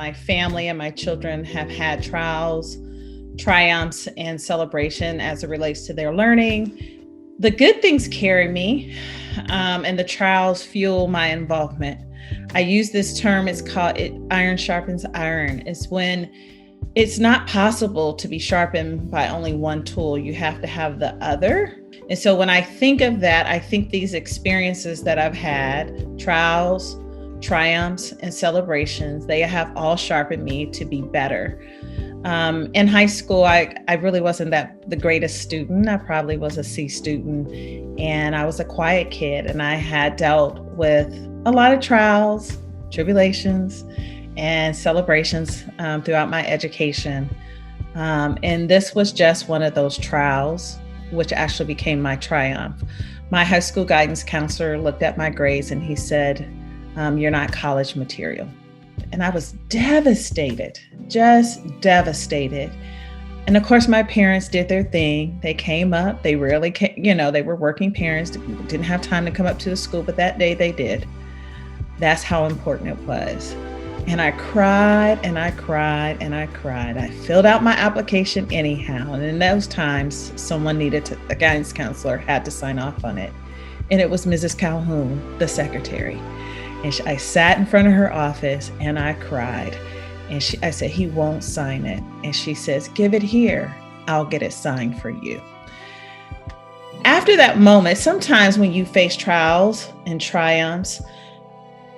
my family and my children have had trials, triumphs, and celebration as it relates to their learning. The good things carry me, and the trials fuel my involvement. I use this term, it's called iron sharpens iron. It's when it's not possible to be sharpened by only one tool. You have to have the other. And so when I think of that, I think these experiences that I've had, trials, triumphs, and celebrations, they have all sharpened me to be better. In high school, I really wasn't the greatest student. I probably was a C student, and I was a quiet kid, and I had dealt with a lot of trials, tribulations, and celebrations throughout my education. And this was just one of those trials, which actually became my triumph. My high school guidance counselor looked at my grades and he said, "You're not college material." And I was devastated, just devastated. And of course, my parents did their thing. They came up, they rarely came, they were working parents, didn't have time to come up to the school, but that day they did. That's how important it was. And I cried and I cried and I cried. I filled out my application anyhow. And in those times, a guidance counselor had to sign off on it. And it was Mrs. Calhoun, the secretary. And I sat in front of her office and I cried. And I said, "He won't sign it." And she says, "Give it here. I'll get it signed for you." After that moment, sometimes when you face trials and triumphs,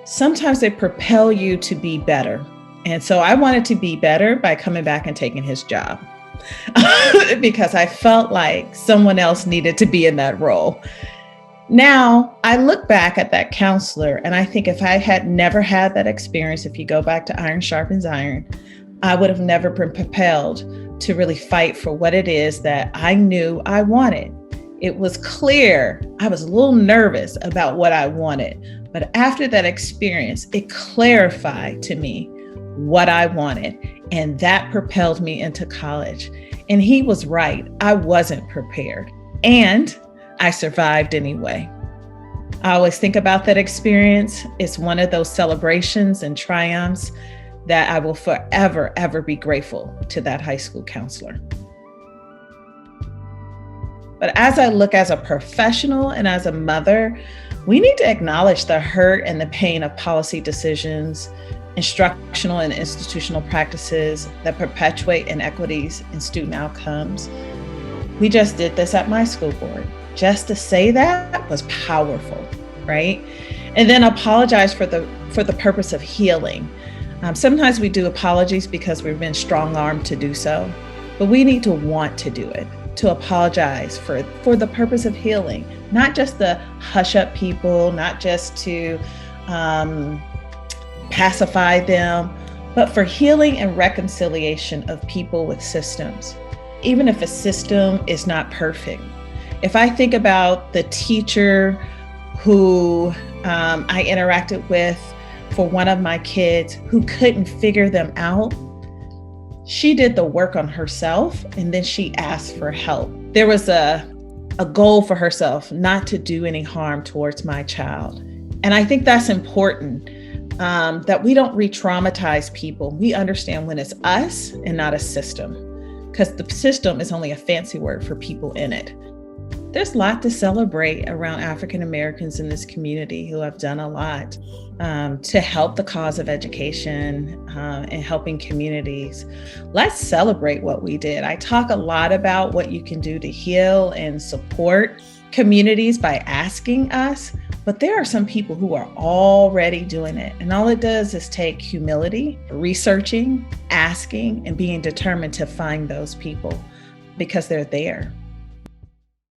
sometimes they propel you to be better. And so I wanted to be better by coming back and taking his job because I felt like someone else needed to be in that role. Now, I look back at that counselor and I think if I had never had that experience, if you go back to iron sharpens iron, I would have never been propelled to really fight for what it is that I knew I wanted. It was clear. I was a little nervous about what I wanted, but after that experience, it clarified to me what I wanted, and that propelled me into college. And he was right. I wasn't prepared, and I survived anyway. I always think about that experience. It's one of those celebrations and triumphs that I will forever, ever be grateful to that high school counselor. But as I look as a professional and as a mother, we need to acknowledge the hurt and the pain of policy decisions, instructional and institutional practices that perpetuate inequities in student outcomes. We just did this at my school board. Just to say that was powerful, right? And then apologize for the purpose of healing. Sometimes we do apologies because we've been strong-armed to do so, but we need to want to do it, to apologize for the purpose of healing, not just to hush up people, not just to pacify them, but for healing and reconciliation of people with systems, even if a system is not perfect. If I think about the teacher who I interacted with for one of my kids who couldn't figure them out, she did the work on herself and then she asked for help. There was a goal for herself not to do any harm towards my child. And I think that's important, that we don't re-traumatize people. We understand when it's us and not a system, because the system is only a fancy word for people in it. There's a lot to celebrate around African Americans in this community who have done a lot to help the cause of education and helping communities. Let's celebrate what we did. I talk a lot about what you can do to heal and support communities by asking us, but there are some people who are already doing it. And all it does is take humility, researching, asking, and being determined to find those people because they're there.